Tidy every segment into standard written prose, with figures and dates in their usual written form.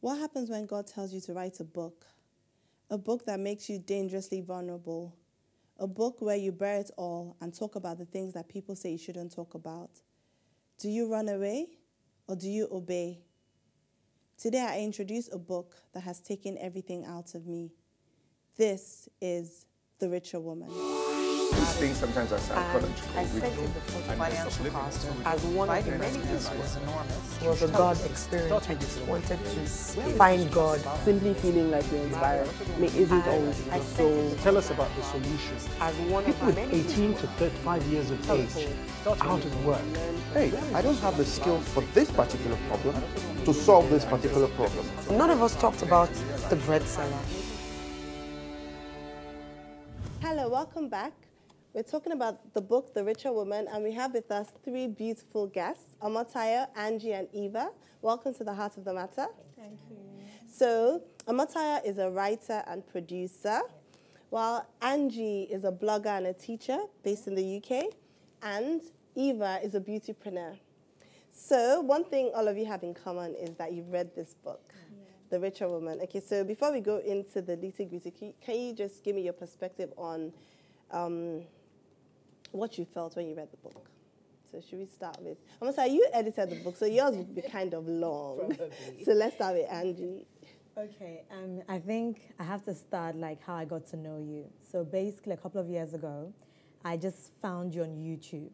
What happens when God tells you to write a book? A book that makes you dangerously vulnerable. A book where you bear it all and talk about the things that people say you shouldn't talk about. Do you run away or do you obey? Today I introduce a book that has taken everything out of me. This is The Richer Woman. These things sometimes are psychological. I think the financial cost as one of the many was enormous. It was a God experience. I just wanted to find God. Simply feeling like you're inspired. I mean, isn't always so. Tell us about the solution. As one People of with many 18 to 35 years of age out of work. Hey, I don't have the skill for this particular problem to solve this particular problem. None of us talked about the bread seller. Hello, welcome back. We're talking about the book, The Richer Woman, and we have with us three beautiful guests, Omotayo, Angie, and Eva. Welcome to the Heart of the Matter. Thank you. So, Omotayo is a writer and producer, while Angie is a blogger and a teacher based in the UK, and Eva is a beautypreneur. So, one thing all of you have in common is that you've read this book, The Richer Woman. Okay, so before we go into the nitty-gritty, can you just give me your perspective on what you felt when you read the book? So should we start with, I'm gonna say you edited the book, so yours would be kind of long. So let's start with Angie. Okay, I think I have to start like how I got to know you. So basically a couple of years ago, I just found you on YouTube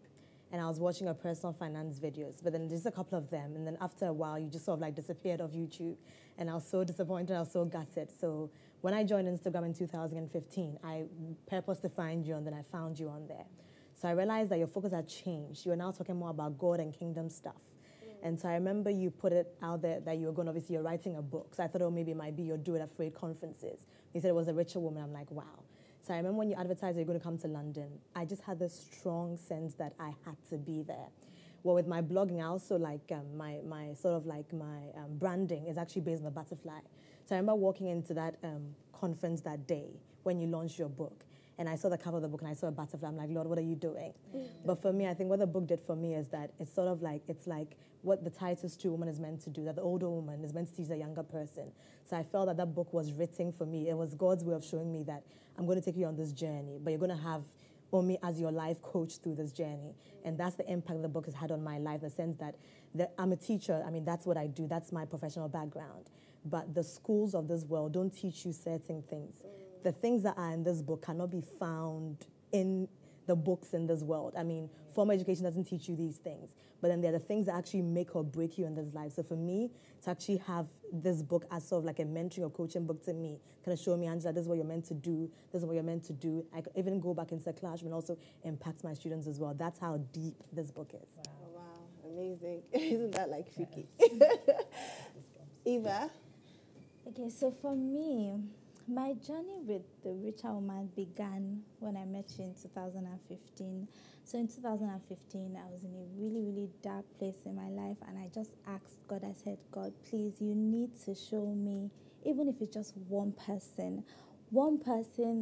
and I was watching your personal finance videos, but then just a couple of them. And then after a while, you just sort of like disappeared off YouTube. And I was so disappointed, I was so gutted. So when I joined Instagram in 2015, I purposed to find you and then I found you on there. So I realized that your focus had changed. You were now talking more about God and kingdom stuff. And so I remember you put it out there that you were going, obviously you're writing a book. So I thought, oh, maybe it might be your Do It Afraid conferences. You said it was a richer woman. I'm like, wow. So I remember when you advertised that you're going to come to London, I just had this strong sense that I had to be there. Well, with my blogging, I also like my branding is actually based on the butterfly. So I remember walking into that conference that day when you launched your book. And I saw the cover of the book and I saw a butterfly. I'm like, Lord, what are you doing? But for me, I think what the book did for me is that it's sort of like, it's like what the Titus 2 woman is meant to do, that the older woman is meant to teach the younger person. So I felt that that book was written for me. It was God's way of showing me that I'm going to take you on this journey, but you're going to have me as your life coach through this journey. And that's the impact the book has had on my life, in the sense that I'm a teacher. I mean, that's what I do. That's my professional background. But the schools of this world don't teach you certain things. The things that are in this book cannot be found in the books in this world. I mean, formal education doesn't teach you these things. But then there are the things that actually make or break you in this life. So for me, to actually have this book as sort of like a mentoring or coaching book to me, kind of show me, Angela, this is what you're meant to do, this is what you're meant to do. I could even go back into the classroom and also impact my students as well. That's how deep this book is. Wow, wow, amazing. Isn't that like freaky? Eva? Okay, so for me, my journey with The Richer Woman began when I met you in 2015. So in 2015, I was in a really, really dark place in my life, and I just asked God, I said, God, please, you need to show me, even if it's just one person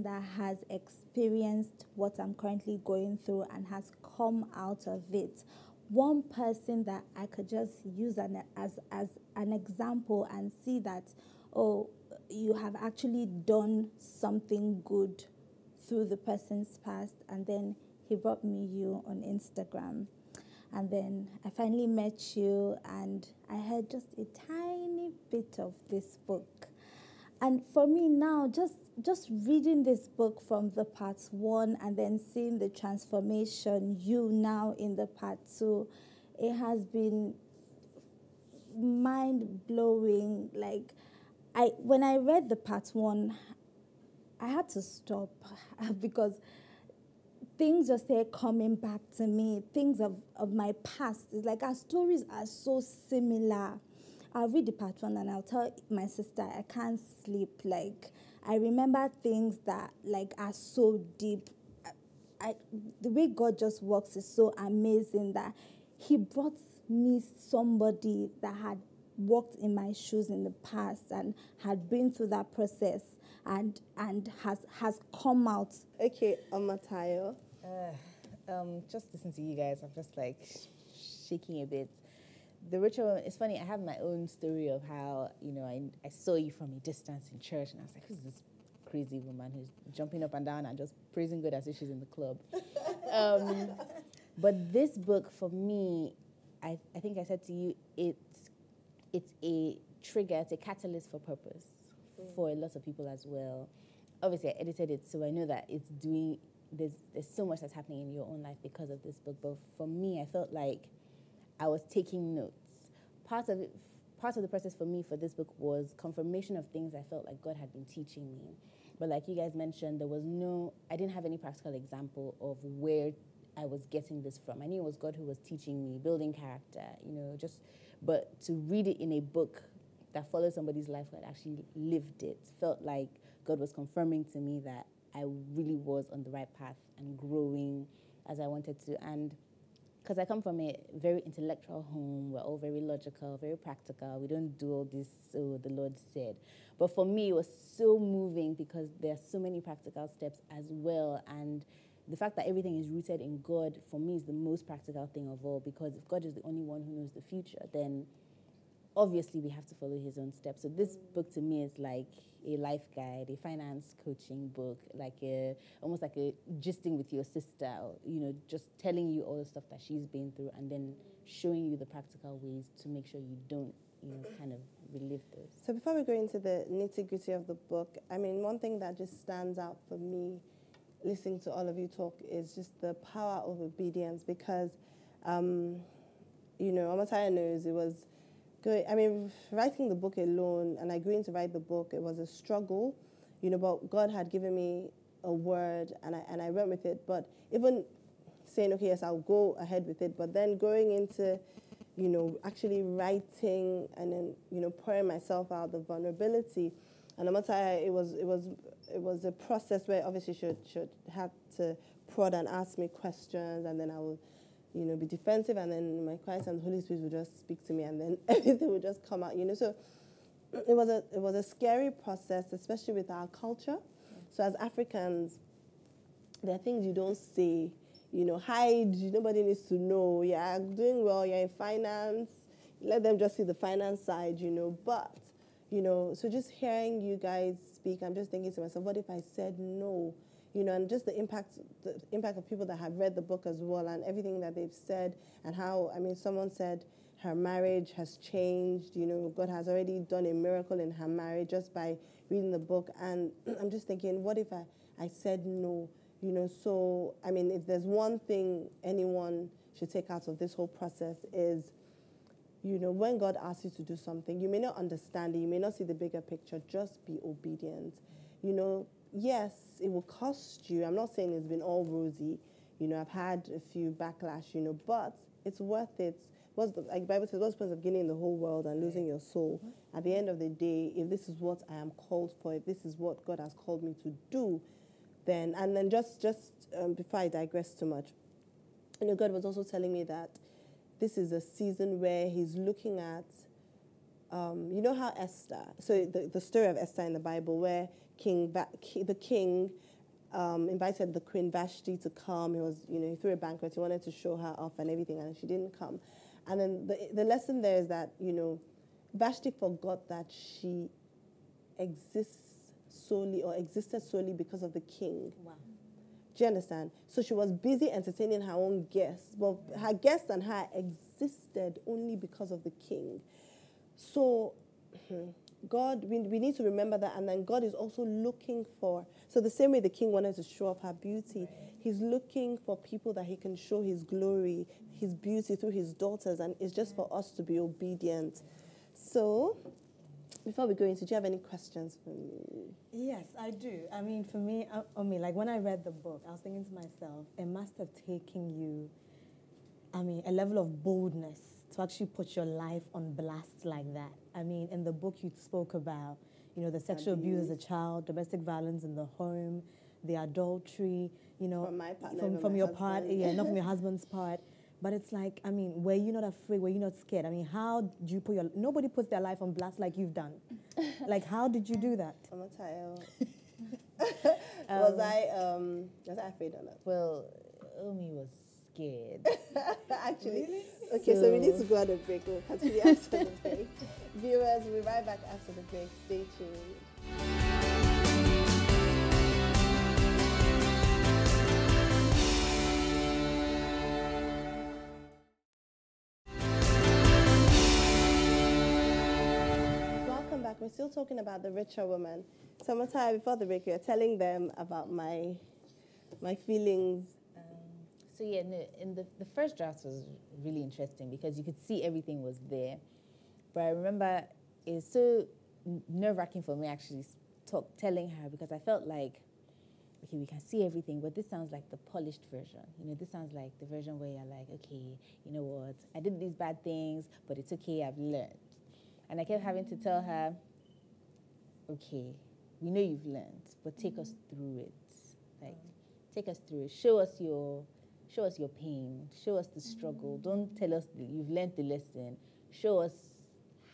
that has experienced what I'm currently going through and has come out of it. One person that I could just use as an example and see that, oh, you have actually done something good through the person's past. And then he brought me you on Instagram. And then I finally met you and I heard just a tiny bit of this book. And for me now, just reading this book from the part 1 and then seeing the transformation, you now in the part 2, it has been mind-blowing. Like, when I read the part 1, I had to stop because things just started coming back to me, things of my past. It's like our stories are so similar. I'll read the part 1 and I'll tell my sister I can't sleep. Like, I remember things that like are so deep. The way God just works is so amazing that he brought me somebody that had walked in my shoes in the past and had been through that process and has come out. Okay, Omotayo. Just listening to you guys, I'm just like shaking a bit. The richer woman, it's funny, I have my own story of how, I saw you from a distance in church and I was like, who's this crazy woman who's jumping up and down and just praising God as if she's in the club? But this book, for me, I think I said to you, it's a trigger, it's a catalyst for purpose for a lot of people as well. Obviously, I edited it, so I know that there's so much that's happening in your own life because of this book. But for me, I felt like I was taking notes. Part of the process for me for this book was confirmation of things I felt like God had been teaching me. But like you guys mentioned, I didn't have any practical example of where I was getting this from. I knew it was God who was teaching me, building character, but to read it in a book that followed somebody's life who had actually lived it felt like God was confirming to me that I really was on the right path and growing as I wanted to. And because I come from a very intellectual home, we're all very logical, very practical. We don't do all this, so the Lord said. But for me, it was so moving because there are so many practical steps as well. And the fact that everything is rooted in God, for me, is the most practical thing of all, because if God is the only one who knows the future, then obviously we have to follow his own steps. So this book to me is like a life guide, a finance coaching book, almost like a gisting with your sister, just telling you all the stuff that she's been through and then showing you the practical ways to make sure you don't, kind of relive those. So before we go into the nitty-gritty of the book, one thing that just stands out for me listening to all of you talk is just the power of obedience, because, Omotayo knows it was good. Writing the book alone and agreeing to write the book, it was a struggle, but God had given me a word and I went with it. But even saying, okay, yes, I'll go ahead with it, but then going into, actually writing and then, pouring myself out, the vulnerability. And Omotayo, it was a process where obviously should have to prod and ask me questions, and then I will, be defensive, and then my quiet and the Holy Spirit would just speak to me, and then everything would just come out, So it was a scary process, especially with our culture. So as Africans, there are things you don't say, hide. Nobody needs to know. You're doing well. You're in finance. Let them just see the finance side, But so just hearing you guys speak, I'm just thinking to myself, what if I said no? And just the impact of people that have read the book as well, and everything that they've said, and how, someone said her marriage has changed, God has already done a miracle in her marriage just by reading the book. And I'm just thinking, what if I said no? So, if there's one thing anyone should take out of this whole process is, when God asks you to do something, you may not understand it, you may not see the bigger picture, just be obedient. Yes, it will cost you. I'm not saying it's been all rosy. I've had a few backlash, but it's worth it. Like the Bible says, what's the point of gaining the whole world and losing your soul? At the end of the day, if this is what I am called for, if this is what God has called me to do, then just before I digress too much, God was also telling me that this is a season where he's looking at, how Esther, so the story of Esther in the Bible, where the king invited the Queen Vashti to come. He threw a banquet. He wanted to show her off and everything, and she didn't come. And then the lesson there is that, Vashti forgot that she existed solely because of the king. Wow. Do you understand? So she was busy entertaining her own guests, but her guests and her existed only because of the king. So God, we need to remember that, and then God is also looking for, so the same way the king wanted to show off her beauty, he's looking for people that he can show his glory, his beauty through his daughters, and it's just for us to be obedient. So, before we go into, do you have any questions for me? Yes, I do. For me, like when I read the book, I was thinking to myself, it must have taken you, a level of boldness to actually put your life on blast like that. In the book you spoke about, the sexual abuse as a child, domestic violence in the home, the adultery, From my part, from your part, not from your husband's part. But it's like, were you not afraid? Were you not scared? how do you nobody puts their life on blast like you've done. Like, how did you do that? Was I afraid or not? Well, Omi was scared. Actually. Really? Okay, so we need to go on a break. We'll continue after the break. Viewers, we'll be right back after the break. Stay tuned. Welcome back. We're still talking about the richer woman. So, Matai, before the break, we were telling them about my feelings. So yeah, no, in the first draft was really interesting because you could see everything was there. But I remember it's so nerve-wracking for me actually telling her, because I felt like, okay, we can see everything, but this sounds like the polished version. You know, this sounds like the version where you're like, okay, you know what, I did these bad things, but it's okay, I've learned. And I kept having to tell her, okay, we know you've learned, but take us through it. Like, take us through it. Show us your pain. Show us the struggle. Don't tell us that you've learned the lesson. Show us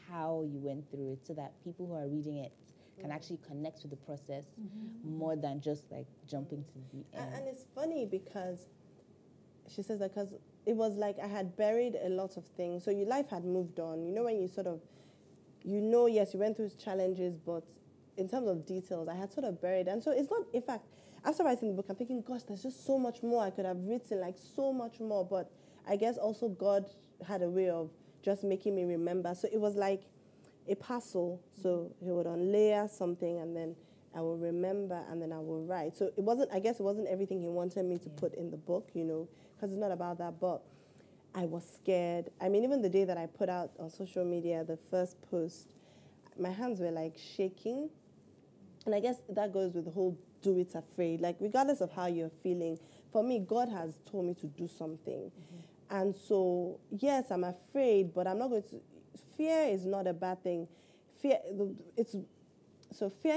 how you went through it so that people who are reading it can actually connect with the process more than just like jumping to the end. And it's funny because she says that because it was like I had buried a lot of things. So your life had moved on. You know, when you sort of, you know, yes, you went through challenges, but in terms of details, I had sort of buried. And so it's not, in fact, after writing the book, I'm thinking, gosh, there's just so much more I could have written, like so much more. But I guess also God had a way of just making me remember. So it was like a puzzle. So he would unlayer something and then I will remember and then I will write. So it wasn't, I guess it wasn't everything he wanted me to put in the book, you know, because it's not about that. But I was scared. I mean, even the day that I put out on social media the first post, my hands were like shaking. And I guess that goes with the whole do it afraid. Like, regardless of how you're feeling, for me, God has told me to do something. And so, yes, I'm afraid, but I'm not going to... Fear is not a bad thing. Fear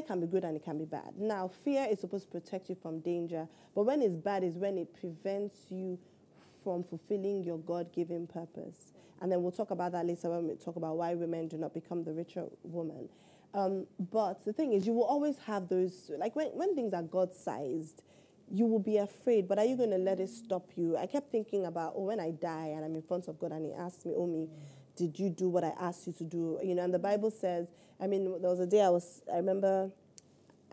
can be good and it can be bad. Now, fear is supposed to protect you from danger, but when it's bad is when it prevents you from fulfilling your God-given purpose. And then we'll talk about that later when we talk about why women do not become the richer woman. But the thing is, you will always have those, like when things are God-sized, you will be afraid, but are you going to let it stop you? I kept thinking about, when I die and I'm in front of God and he asks me, Omi, did you do what I asked you to do? You know, and the Bible says, I mean, there was a day I remember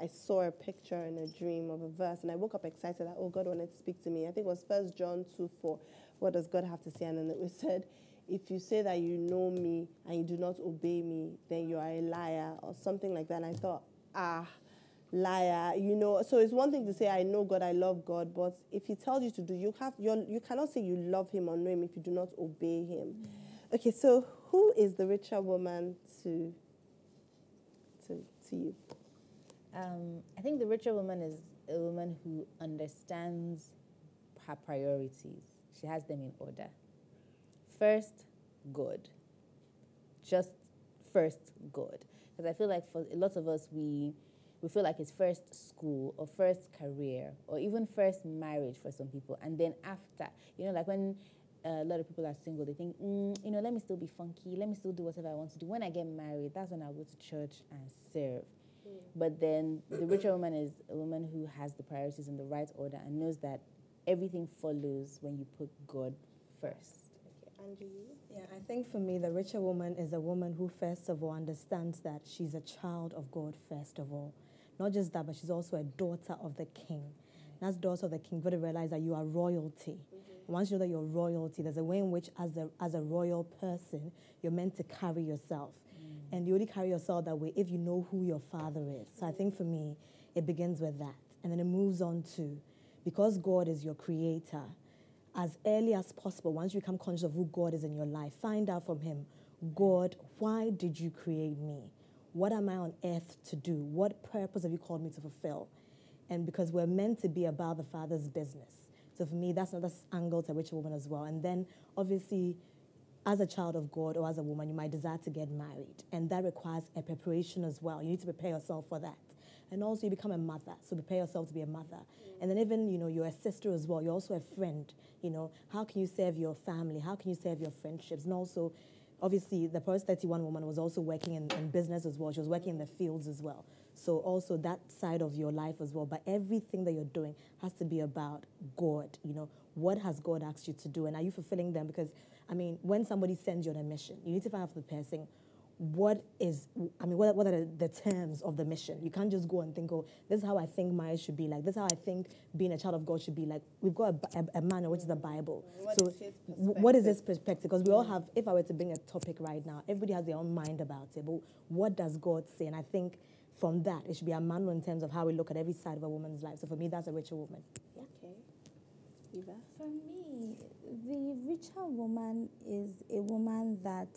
I saw a picture in a dream of a verse and I woke up excited that, God wanted to speak to me. I think it was 1 John 2:4. What does God have to say? And then it said, if you say that you know me and you do not obey me, then you are a liar or something like that. And I thought, liar, you know. So it's one thing to say, I know God, I love God, but if he tells you to do, you cannot say you love him or know him if you do not obey him. Okay, so who is the richer woman to you? I think the richer woman is a woman who understands her priorities. She has them in order. First, God. Just first, God. Because I feel like for a lot of us, we feel like it's first school or first career or even first marriage for some people. And then after, you know, like when a lot of people are single, they think, you know, let me still be funky. Let me still do whatever I want to do. When I get married, that's when I'll go to church and serve. But then the richer woman is a woman who has the priorities in the right order and knows that everything follows when you put God first. Okay, Angie? Yeah, I think for me, the richer woman is a woman who first of all understands that she's a child of God first of all. Not just that, but she's also a daughter of the King. And as daughter of the King, you've got to realize that you are royalty. Once you know that you're royalty, there's a way in which as a royal person, you're meant to carry yourself. And you only carry yourself that way if you know who your father is. So I think for me, it begins with that. And then it moves on to, because God is your creator, as early as possible, once you become conscious of who God is in your life, find out from him, God, why did you create me? What am I on earth to do? What purpose have you called me to fulfill? And because we're meant to be about the Father's business. So for me, that's another angle to a richer woman as well. And then, obviously, as a child of God or as a woman, you might desire to get married. And that requires a preparation as well. You need to prepare yourself for that. And also, you become a mother, so prepare yourself to be a mother. And then even, you know, you're a sister as well. You're also a friend. You know, how can you serve your family? How can you serve your friendships? And also, obviously, the Proverbs 31 woman was also working in business as well. She was working in the fields as well. So also that side of your life as well. But everything that you're doing has to be about God. You know, what has God asked you to do, and are you fulfilling them? Because I mean, when somebody sends you on a mission, you need to find out for the person what are the terms of the mission. You can't just go and think, oh, this is how I think marriage should be like. This is how I think being a child of God should be like. We've got a manual, which is the Bible. What is his perspective? Because we all have, if I were to bring a topic right now, everybody has their own mind about it. But what does God say? And I think from that, it should be a manual in terms of how we look at every side of a woman's life. So for me, that's a richer woman. Yeah. Okay. Eva? For me, the richer woman is a woman that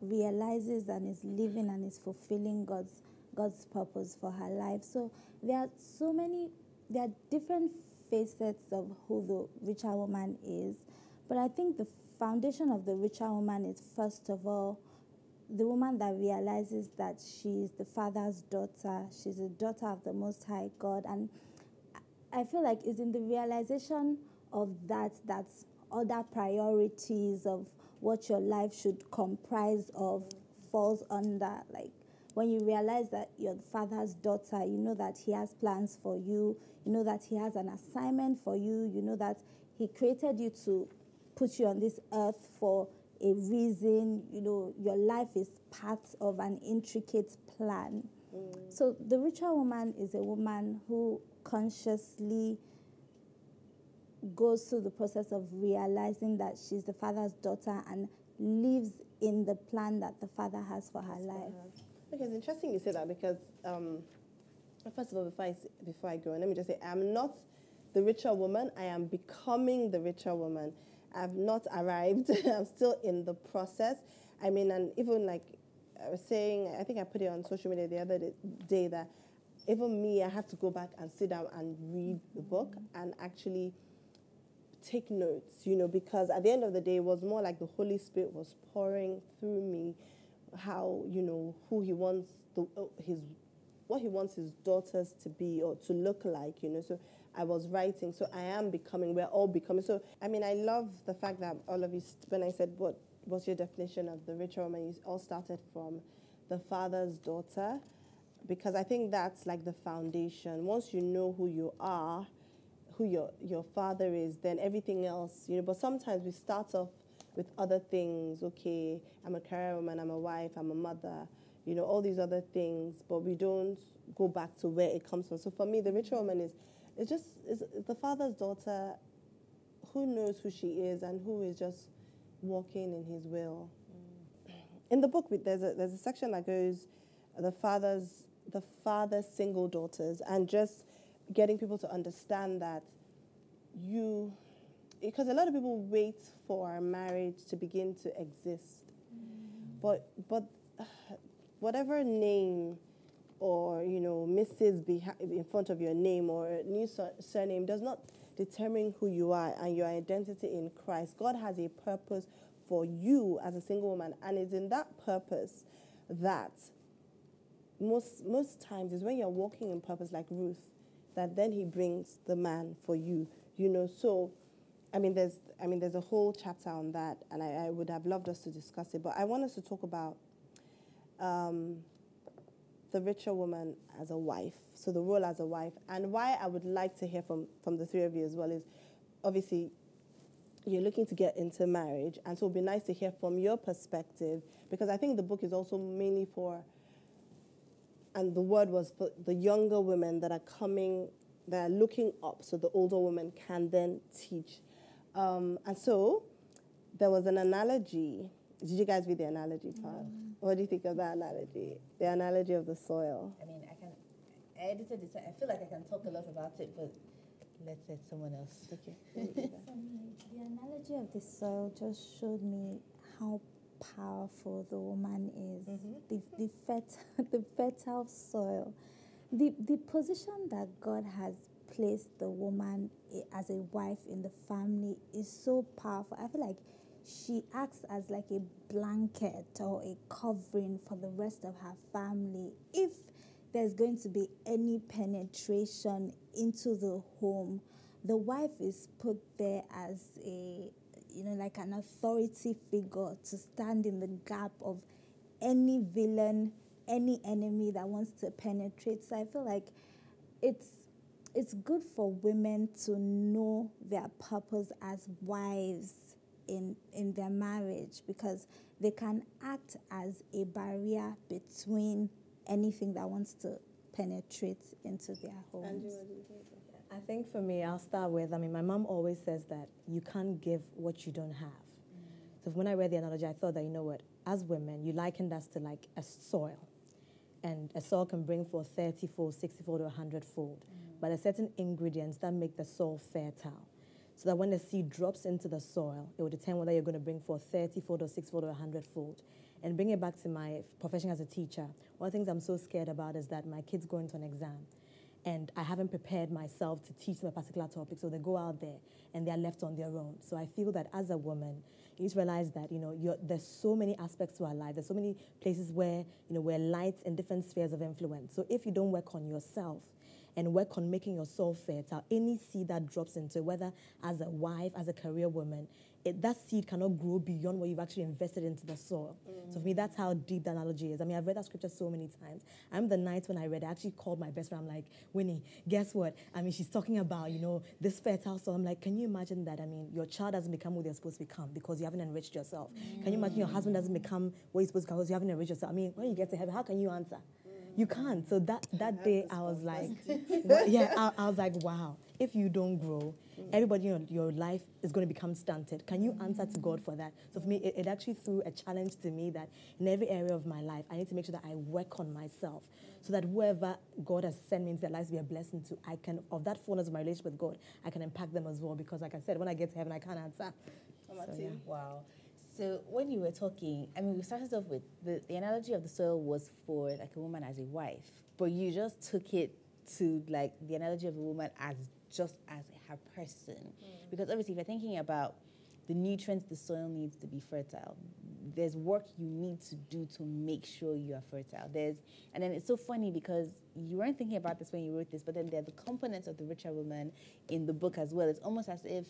realizes and is living and is fulfilling God's purpose for her life. So there are different facets of who the richer woman is. But I think the foundation of the richer woman is, first of all, the woman that realizes that she is the Father's daughter. She's a daughter of the Most High God. And I feel like it's in the realization of that other priorities of what your life should comprise of falls under. Like, when you realize that you're the Father's daughter, you know that He has plans for you, you know that He has an assignment for you, you know that He created you to put you on this earth for a reason, you know, your life is part of an intricate plan. So the richer woman is a woman who consciously goes through the process of realizing that she's the Father's daughter and lives in the plan that the Father has for her life. Okay, it's interesting you say that because, first of all, before I go on, let me just say, I'm not the richer woman. I am becoming the richer woman. I've not arrived. I'm still in the process. I mean, and even like I was saying, I think I put it on social media the other day that even me, I have to go back and sit down and read the book and actually take notes, you know, because at the end of the day, it was more like the Holy Spirit was pouring through me how, you know, who He wants, what He wants His daughters to be or to look like, you know. So I was writing, so I am becoming, we're all becoming. So, I mean, I love the fact that all of you, when I said, what's your definition of the richer woman, you all started from the Father's daughter, because I think that's like the foundation. Once you know who you are, who your father is, then everything else, you know, but sometimes we start off with other things. Okay, I'm a career woman, I'm a wife, I'm a mother, you know, all these other things, but we don't go back to where it comes from. So for me, the richer woman is the Father's daughter who knows who she is and who is just walking in His will. In the book, there's a section that goes, the father's single daughters, and just getting people to understand that because a lot of people wait for marriage to begin to exist, but whatever name or, you know, Mrs. in front of your name or a new surname does not determine who you are and your identity in Christ. God has a purpose for you as a single woman, and it's in that purpose that most times is when you're walking in purpose like Ruth, that then He brings the man for you, you know. So, I mean, there's a whole chapter on that, and I would have loved us to discuss it, but I want us to talk about the richer woman as a wife, so the role as a wife, and why I would like to hear from the three of you as well is, obviously, you're looking to get into marriage, and so it would be nice to hear from your perspective, because I think the book is also mainly for, and the word was for the younger women that are looking up, so the older women can then teach. And so there was an analogy. Did you guys read the analogy part? What do you think of that analogy? The analogy of the soil. I mean, I edited it. I feel like I can talk a lot about it, but let's let someone else. Okay. For me, the analogy of the soil just showed me how powerful the woman is. The fertile soil. The position that God has placed the woman as a wife in the family is so powerful. I feel like she acts as like a blanket or a covering for the rest of her family. If there's going to be any penetration into the home, the wife is put there as a, you know, like an authority figure to stand in the gap of any villain any enemy that wants to penetrate. So I feel like it's good for women to know their purpose as wives in their marriage, because they can act as a barrier between anything that wants to penetrate into their homes. I think for me, I'll start with, my mom always says that you can't give what you don't have. So when I read the analogy, I thought that, you know what, as women, you likened us to like a soil. And a soil can bring forth 30-fold, 60-fold, or 100-fold. But there are certain ingredients that make the soil fertile. So that when the seed drops into the soil, it will determine whether you're going to bring forth 30-fold or 60-fold or 100-fold. And bringing it back to my profession as a teacher, one of the things I'm so scared about is that my kids go into an exam and I haven't prepared myself to teach them a particular topic, so they go out there and they're left on their own. So I feel that as a woman, you need to realize that, there's so many aspects to our life. There's so many places where, we're lights in different spheres of influence. So if you don't work on yourself and work on making your soul fertile, any seed that drops into, whether as a wife, as a career woman, that seed cannot grow beyond what you've actually invested into the soil. So for me, that's how deep the analogy is. I've read that scripture so many times. The night when I read it, I actually called my best friend. I'm like, Winnie, guess what? She's talking about, this fertile soil. I'm like, can you imagine that? Your child doesn't become what they're supposed to become because you haven't enriched yourself. Can you imagine your husband doesn't become what he's supposed to become because you haven't enriched yourself? When you get to heaven, how can you answer? You can't. So that day, I was like, I was like, wow. If you don't grow, everybody, your life is going to become stunted. Can you answer to God for that? So for me, it actually threw a challenge to me that in every area of my life, I need to make sure that I work on myself so that whoever God has sent me into their lives to be a blessing to, I can, of that fullness of my relationship with God, I can impact them as well. Because like I said, when I get to heaven, I can't answer. So, yeah. Wow. So when you were talking, we started off with the analogy of the soil was for like a woman as a wife, but you just took it to like the analogy of a woman as just as her person. Because obviously if you're thinking about the nutrients the soil needs to be fertile, there's work you need to do to make sure you are fertile. And then it's so funny because you weren't thinking about this when you wrote this, but then there are the components of the richer woman in the book as well. It's almost as if,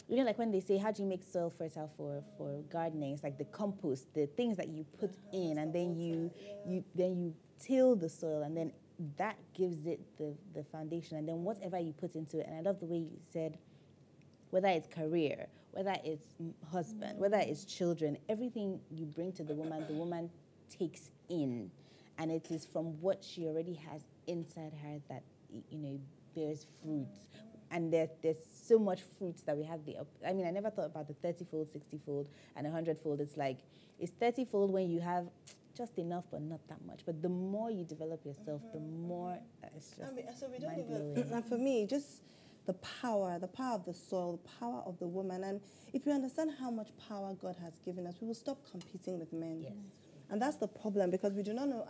like when they say, how do you make soil fertile for gardening? It's like the compost, the things that you put in, and then you till the soil, and then that gives it the foundation, and then whatever you put into it. And I love the way you said, whether it's career, whether it's husband, whether it's children, everything you bring to the woman takes in, and it is from what she already has inside her that bears fruit. And there's so much fruits that we have I never thought about the 30-fold, 60-fold, and 100-fold. It's like, it's 30-fold when you have just enough but not that much. But the more you develop yourself, the more it's just so we don't even, and for me, just the power of the soil, the power of the woman. And if we understand how much power God has given us, we will stop competing with men. Yes. And that's the problem, because we do not know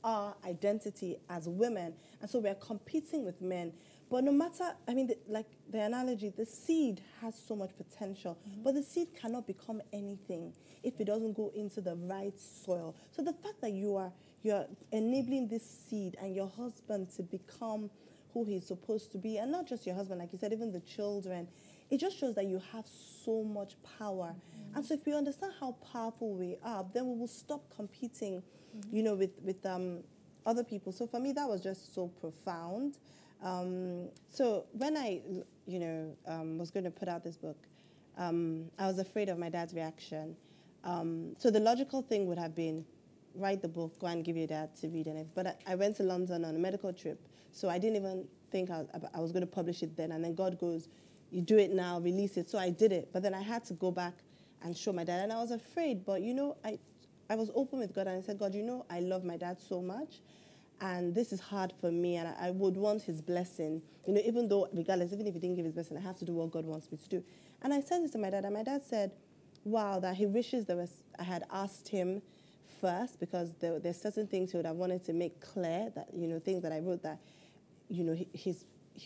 our identity as women. And so we are competing with men. But no matter, the analogy, the seed has so much potential, but the seed cannot become anything if it doesn't go into the right soil. So the fact that you're enabling this seed and your husband to become who he's supposed to be, and not just your husband, like you said, even the children, it just shows that you have so much power. And so if we understand how powerful we are, then we will stop competing, with other people. So for me, that was just so profound. So when I, was going to put out this book, I was afraid of my dad's reaction. So the logical thing would have been, write the book, go and give your dad to read it. But I went to London on a medical trip, so I didn't even think I was going to publish it then. And then God goes, you do it now, release it. So I did it. But then I had to go back and show my dad. And I was afraid, but, I was open with God, and I said, God, I love my dad so much. And this is hard for me, and I would want his blessing. Even though, regardless, even if he didn't give his blessing, I have to do what God wants me to do. And I said this to my dad, and my dad said, wow, that he wishes I had asked him first, because there's certain things he would have wanted to make clear, that, things that I wrote that, he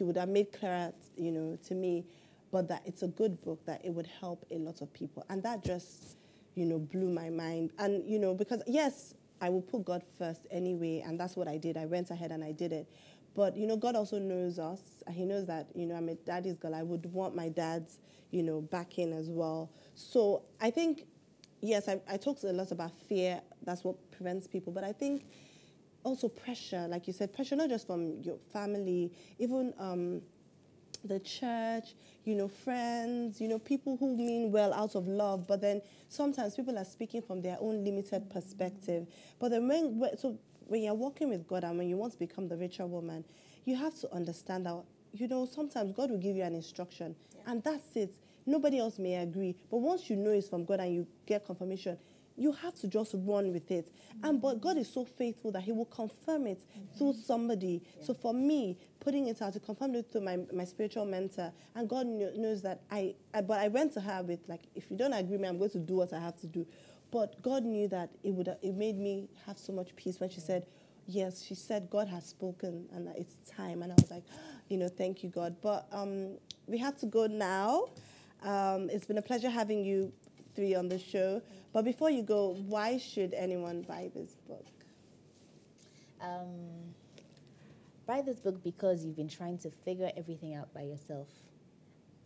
would have made clearer, to me, but that it's a good book, that it would help a lot of people. And that just, blew my mind. And, because, yes, I will put God first anyway, and that's what I did. I went ahead and I did it. But, God also knows us, and he knows that, I'm a daddy's girl. I would want my dad's, backing as well. So I think yes, I talked a lot about fear. That's what prevents people. But I think also pressure, like you said, pressure not just from your family, even the church, friends, people who mean well out of love. But then sometimes people are speaking from their own limited perspective. But then when you're walking with God and when you want to become the richer woman, you have to understand that, sometimes God will give you an instruction, and that's it. Nobody else may agree. But once you know it's from God and you get confirmation, you have to just run with it. But God is so faithful that he will confirm it through somebody. Yeah. So for me, putting it out, to confirm it through my spiritual mentor, and God knows that but I went to her with, like, if you don't agree with me, I'm going to do what I have to do. But God knew that it made me have so much peace when she said, yes, she said God has spoken and that it's time. And I was like, thank you, God. But we have to go now. It's been a pleasure having you three on the show. But before you go, why should anyone buy this book? Buy this book because you've been trying to figure everything out by yourself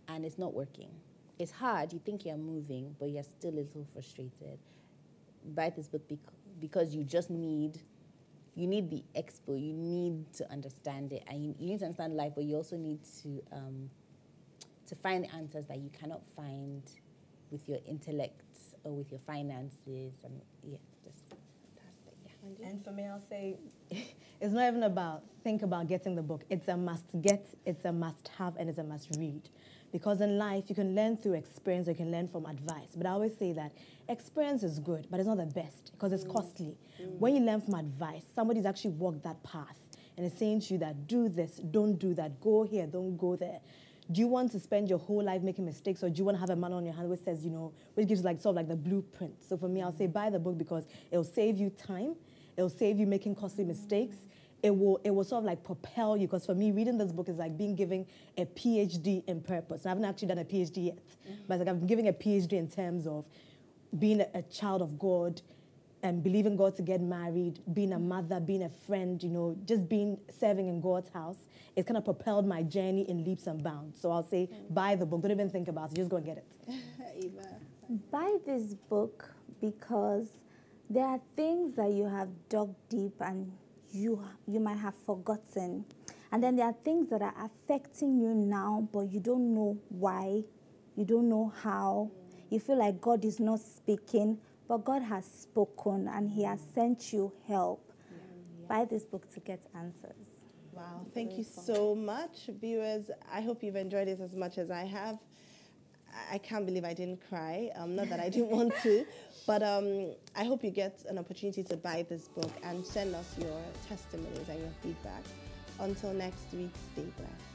and it's not working. It's hard. You think you're moving, but you're still a little frustrated. Buy this book because you just need the expo. You need to understand it, and you need to understand life, but you also need to find answers that you cannot find with your intellect or with your finances, and just fantastic. Yeah. And for me, I'll say, it's not even think about getting the book. It's a must get, it's a must have, and it's a must read. Because in life, you can learn through experience or you can learn from advice. But I always say that experience is good, but it's not the best because it's costly. When you learn from advice, somebody's actually walked that path and is saying to you that do this, don't do that, go here, don't go there. Do you want to spend your whole life making mistakes, or do you want to have a manual on your hand which says, which gives sort of like the blueprint? So for me, I'll say buy the book because it'll save you time. It'll save you making costly mistakes. It will sort of like propel you, because for me, reading this book is like being given a PhD in purpose. And I haven't actually done a PhD yet, but it's like I'm giving a PhD in terms of being a child of God and believing God to get married, being a mother, being a friend, just serving in God's house. It's kind of propelled my journey in leaps and bounds. So I'll say buy the book. Don't even think about it. Just go and get it. Eva. Buy this book because there are things that you have dug deep and you might have forgotten. And then there are things that are affecting you now, but you don't know why, you don't know how. You feel like God is not speaking, but God has spoken and he has sent you help. Buy this book to get answers. Wow, thank you so much, viewers. I hope you've enjoyed it as much as I have. I can't believe I didn't cry. Not that I didn't want to, but I hope you get an opportunity to buy this book and send us your testimonies and your feedback. Until next week, stay blessed.